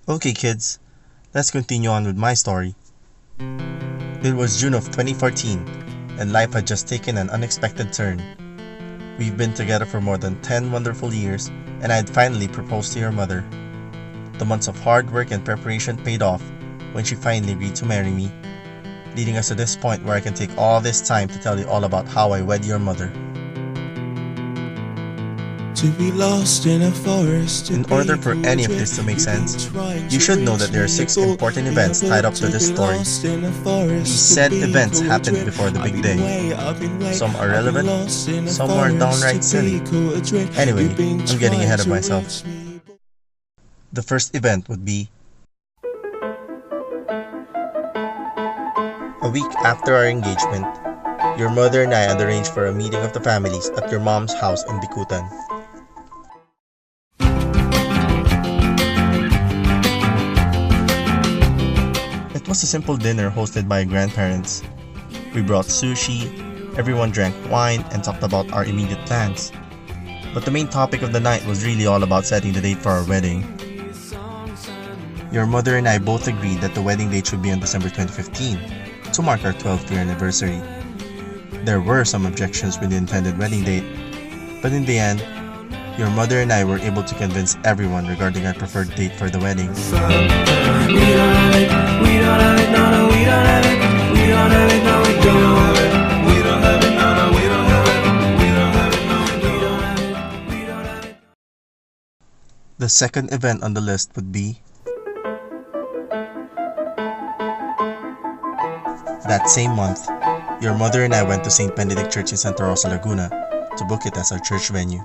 Okay kids, let's continue on with my story. It was June of 2014, and life had just taken an unexpected turn. We've been together for more than 10 wonderful years, and I had finally proposed to your mother. The months of hard work and preparation paid off when she finally agreed to marry me, leading us to this point where I can take all this time to tell you all about how I wed your mother. To be lost in a forest. In order for any of this to make sense, you should know that there are 6 important events tied up to this story. These said events happened before the big day. Some are relevant, some are downright silly. Anyway, I'm getting ahead of myself. The first event would be a week after our engagement. Your mother and I had arranged for a meeting of the families at your mom's house in Bikutan. It was a simple dinner hosted by grandparents. We brought sushi, everyone drank wine and talked about our immediate plans. But the main topic of the night was really all about setting the date for our wedding. Your mother and I both agreed that the wedding date should be on December 2015 to mark our 12th year anniversary. There were some objections with the intended wedding date, but in the end, your mother and I were able to convince everyone regarding our preferred date for the wedding. The second event on the list would be that same month. Your mother and I went to St. Benedict Church in Santa Rosa, Laguna to book it as our church venue.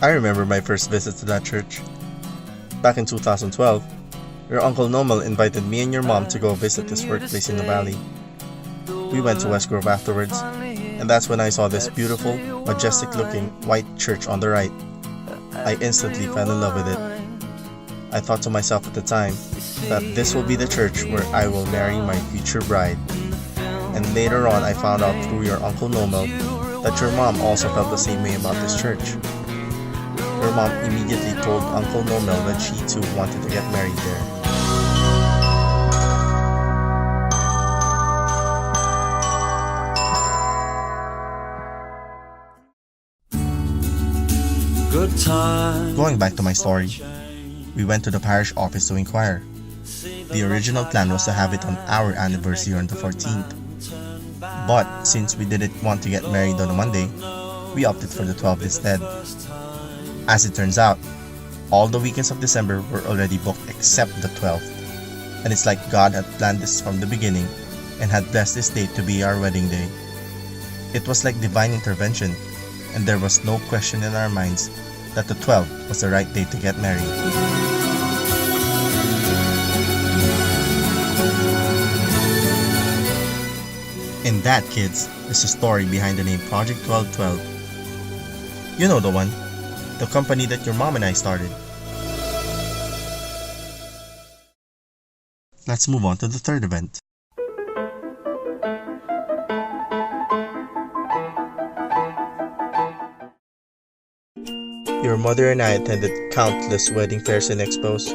I remember my first visit to that church. Back in 2012, your Uncle Nomal invited me and your mom to go visit this workplace in the valley. We went to West Grove afterwards, and that's when I saw this beautiful, majestic-looking white church on the right. I instantly fell in love with it. I thought to myself at the time that this will be the church where I will marry my future bride. And later on I found out through your Uncle Nomal that your mom also felt the same way about this church. Your mom immediately told Uncle Nomal that she too wanted to get married there. Good time. Going back to my story, we went to the parish office to inquire. The original plan was to have it on our anniversary on the 14th. But since we didn't want to get married on a Monday, we opted for the 12th instead. As it turns out, all the weekends of December were already booked except the 12th. And it's like God had planned this from the beginning and had blessed this date to be our wedding day. It was like divine intervention, and there was no question in our minds that the 12th was the right date to get married. And that, kids, is the story behind the name Project 1212. You know the one, the company that your mom and I started. Let's move on to the third event. Your mother and I attended countless wedding fairs and expos.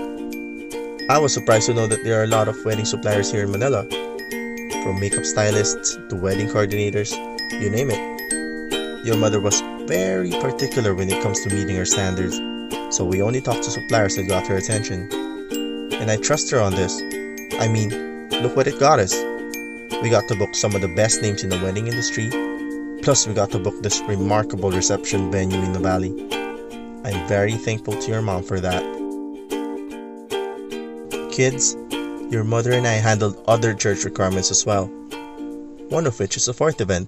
I was surprised to know that there are a lot of wedding suppliers here in Manila. From makeup stylists to wedding coordinators, you name it. Your mother was very particular when it comes to meeting her standards, so we only talked to suppliers that got her attention. And I trust her on this. I mean, look what it got us. We got to book some of the best names in the wedding industry, plus we got to book this remarkable reception venue in the valley. I'm very thankful to your mom for that. Kids, your mother and I handled other church requirements as well, one of which is the fourth event.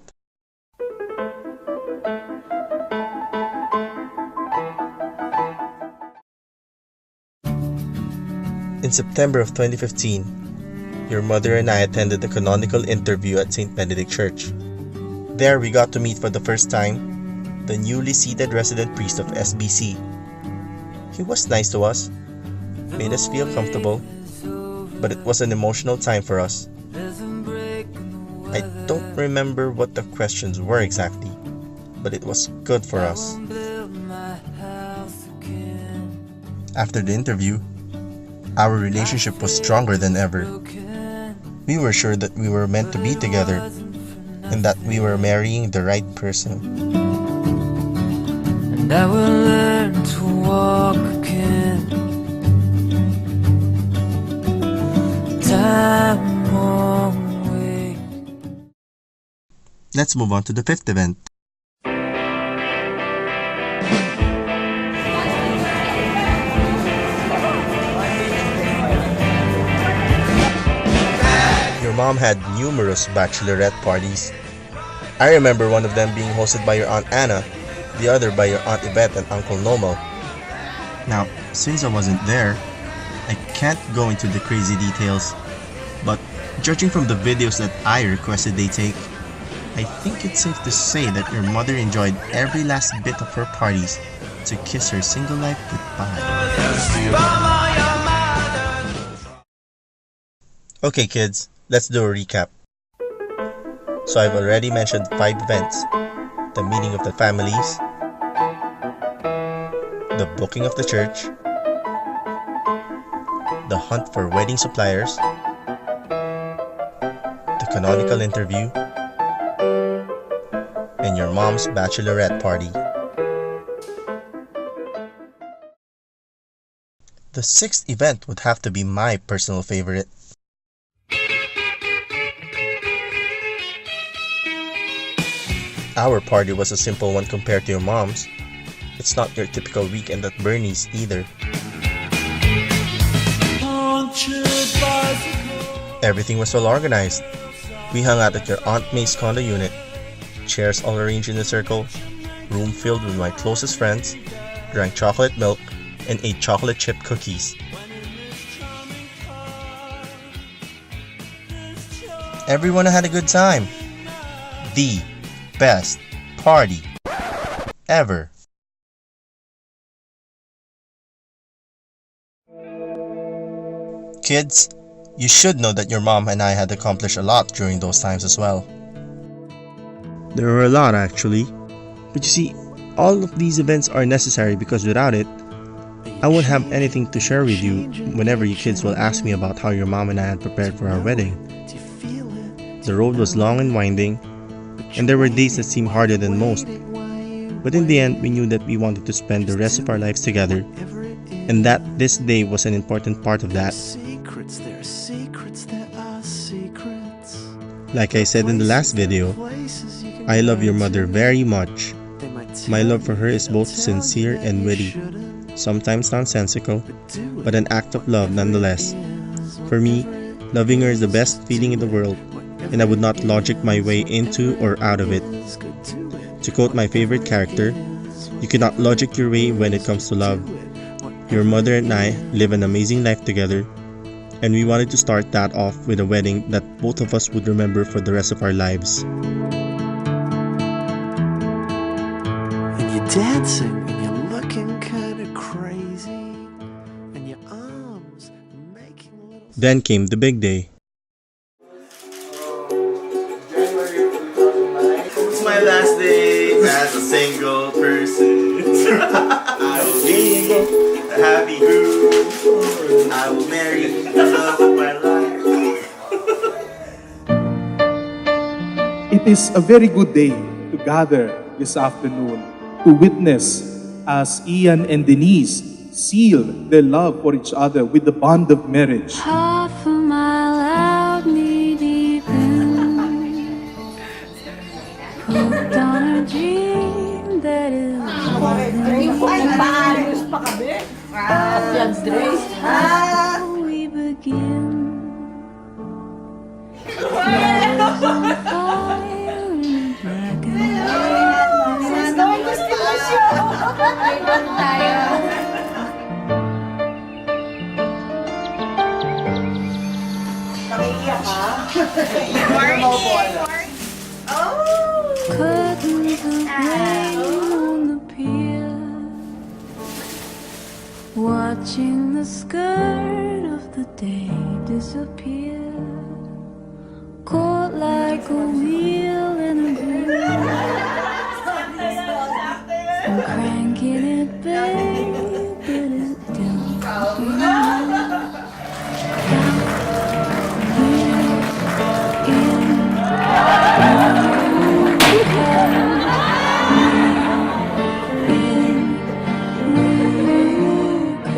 In September of 2015, your mother and I attended the canonical interview at St. Benedict Church. There we got to meet for the first time the newly seated resident priest of SBC. He was nice to us, made us feel comfortable, but it was an emotional time for us. I don't remember what the questions were exactly, but it was good for us. After the interview, our relationship was stronger than ever. We were sure that we were meant to be together and that we were marrying the right person. And I will learn to walk again. Time won't wait. Let's move on to the fifth event. Your mom had numerous bachelorette parties. I remember one of them being hosted by your Aunt Anna, the other by your Aunt Yvette and Uncle Nomo. Now, since I wasn't there, I can't go into the crazy details, but judging from the videos that I requested they take, I think it's safe to say that your mother enjoyed every last bit of her parties to kiss her single life goodbye. Okay kids, let's do a recap. So I've already mentioned 5 events: the meeting of the families, the booking of the church, the hunt for wedding suppliers, the canonical interview, and your mom's bachelorette party. The 6th event would have to be my personal favorite. Our party was a simple one compared to your mom's. It's not your typical weekend at Bernie's either. Everything was well organized. We hung out at your Aunt May's condo unit. Chairs all arranged in a circle, room filled with my closest friends, drank chocolate milk, and ate chocolate chip cookies. Everyone had a good time. The best party ever. Kids, you should know that your mom and I had accomplished a lot during those times as well. There were a lot actually, but you see, all of these events are necessary because without it, I won't have anything to share with you whenever you kids will ask me about how your mom and I had prepared for our wedding. The road was long and winding, and there were days that seemed harder than most. But in the end, we knew that we wanted to spend the rest of our lives together, and that this day was an important part of that. Like I said in the last video, I love your mother very much. My love for her is both sincere and witty, sometimes nonsensical, but an act of love nonetheless. For me, loving her is the best feeling in the world, and I would not logic my way into or out of it. To quote my favorite character, you cannot logic your way when it comes to love. Your mother and I live an amazing life together, and we wanted to start that off with a wedding that both of us would remember for the rest of our lives. And you're dancing, and you're looking kind of crazy, and your arms are making a little... Then came the big day. It's my last day as a single person. I will be a happy groom. I will marry the love of my life. It is a very good day to gather this afternoon to witness as Ian and Denise seal their love for each other with the bond of marriage. Half a mile out, knee deep in, hooked on a dream that is how we begin. Flowers on fire in black and curtains of rain on the pier, watching the skirt of the day disappear, caught like a wheel in a groove. I'm cranking it, babe, but it don't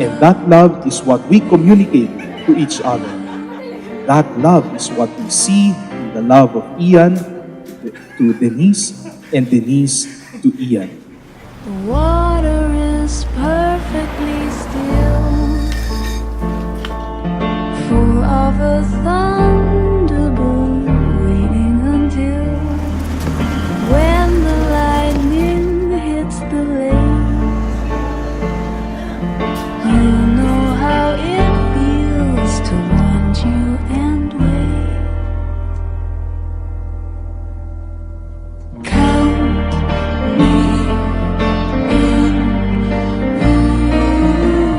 And that love is what we communicate to each other. That love is what we see in the love of Ian to Denise and Denise to Ian. The water is perfectly still, full of a thunderbolt, waiting until when the lightning hits the lake. You know how it feels to want you and wait. Count me in,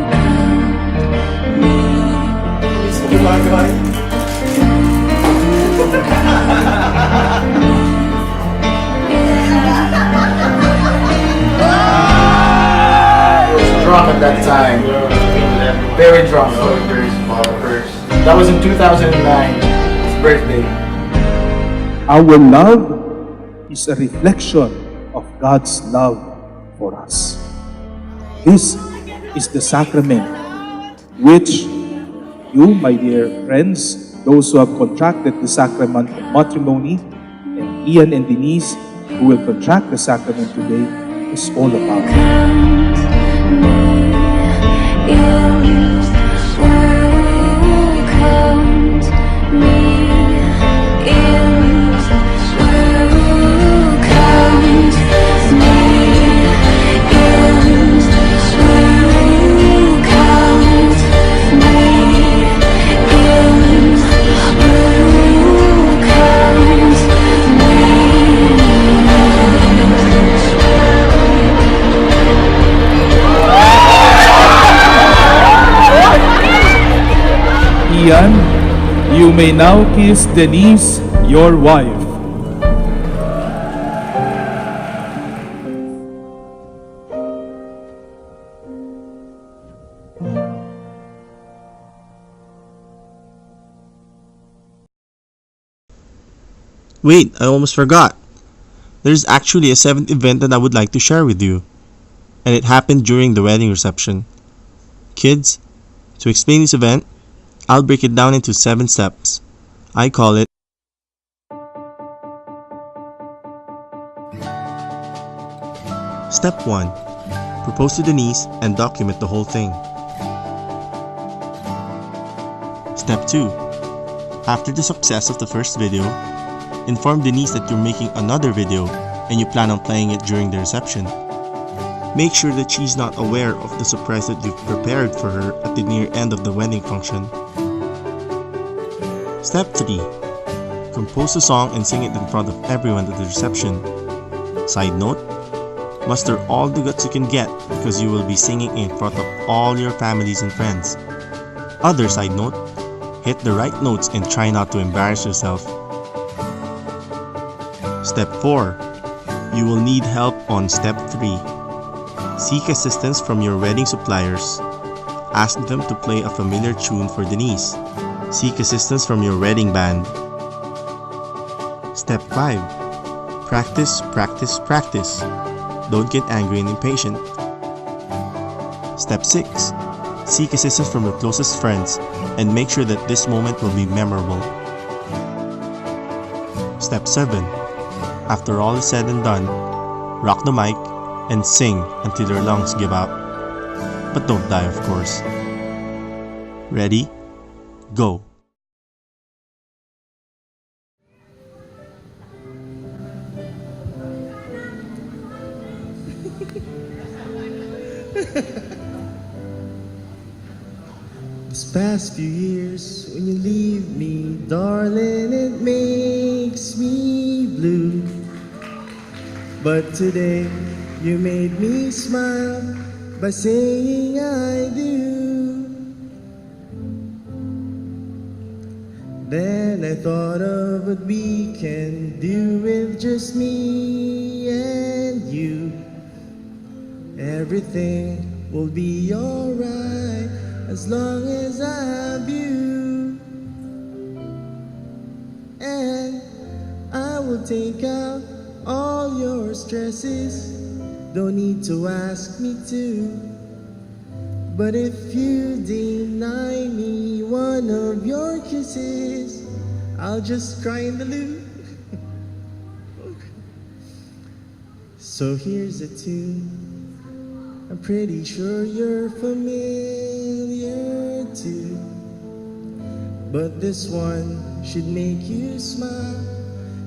count me Drunk at that time. Very drunk. That was in 2009. His birthday. Our love is a reflection of God's love for us. This is the sacrament which you, my dear friends, those who have contracted the sacrament of matrimony, and Ian and Denise, who will contract the sacrament today, is all about. Ian, you may now kiss Denise, your wife. Wait, I almost forgot. There's actually a seventh event that I would like to share with you. And it happened during the wedding reception. Kids, to explain this event, I'll break it down into 7 steps. I call it Step 1. Propose to Denise and document the whole thing. Step 2. After the success of the first video, inform Denise that you're making another video and you plan on playing it during the reception. Make sure that she's not aware of the surprise that you've prepared for her at the near end of the wedding function. Step 3. Compose a song and sing it in front of everyone at the reception. Side note, muster all the guts you can get because you will be singing in front of all your families and friends. Other side note, hit the right notes and try not to embarrass yourself. Step 4. You will need help on Step 3. Seek assistance from your wedding suppliers. Ask them to play a familiar tune for Denise. Seek assistance from your wedding band. Step 5. Practice, practice, practice. Don't get angry and impatient. Step 6. Seek assistance from your closest friends and make sure that this moment will be memorable. Step 7. After all is said and done, rock the mic and sing until your lungs give out. But don't die, of course. Ready? Go! These past few years, when you leave me, darling, it makes me blue. But today, you made me smile by saying I do. Then I thought of what we can do with just me and you. Everything will be alright as long as I have you. And I will take out all your stresses. Don't need to ask me to. But if you deny me one of your kisses, I'll just cry in the loo. So here's a tune I'm pretty sure you're familiar too. But this one should make you smile.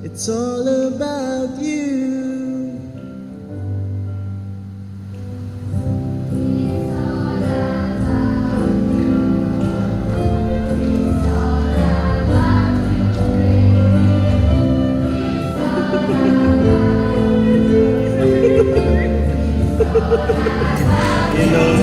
It's all about you. You know,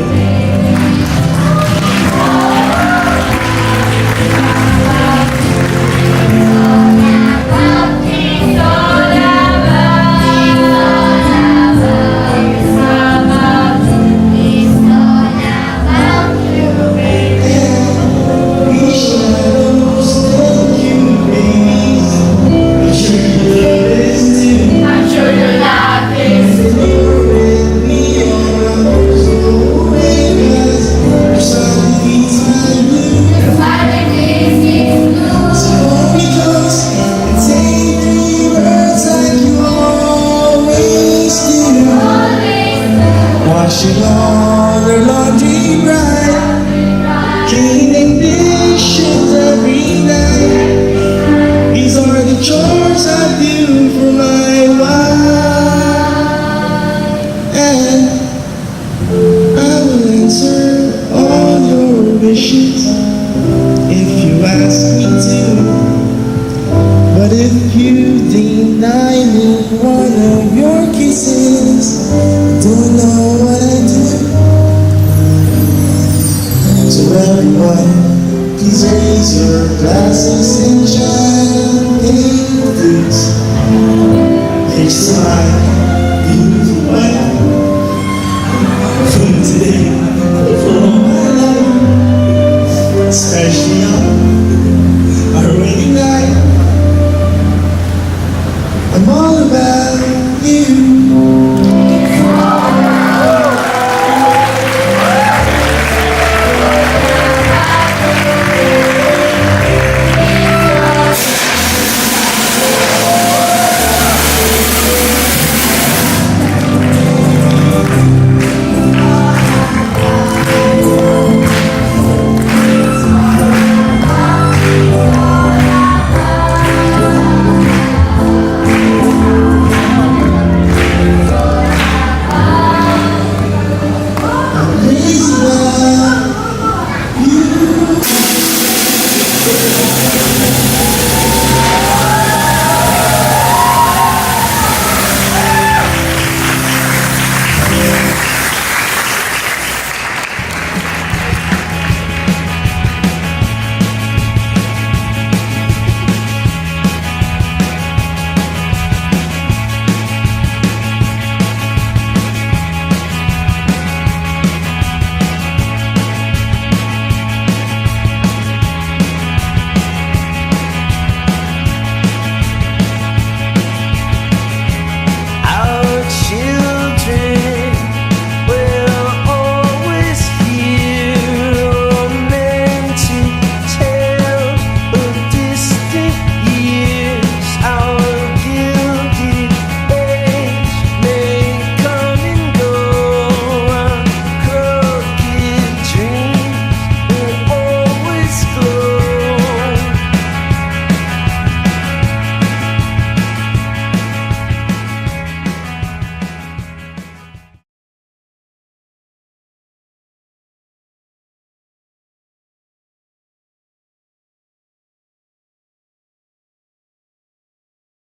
washing all their laundry bright, cleaning dishes every night. These are the chores I do for my wife, and I will answer all your wishes if you ask me to. But if you deny me one of your kisses, don't know what I do. So everyone, please raise your glasses and champagne flutes. Here's to my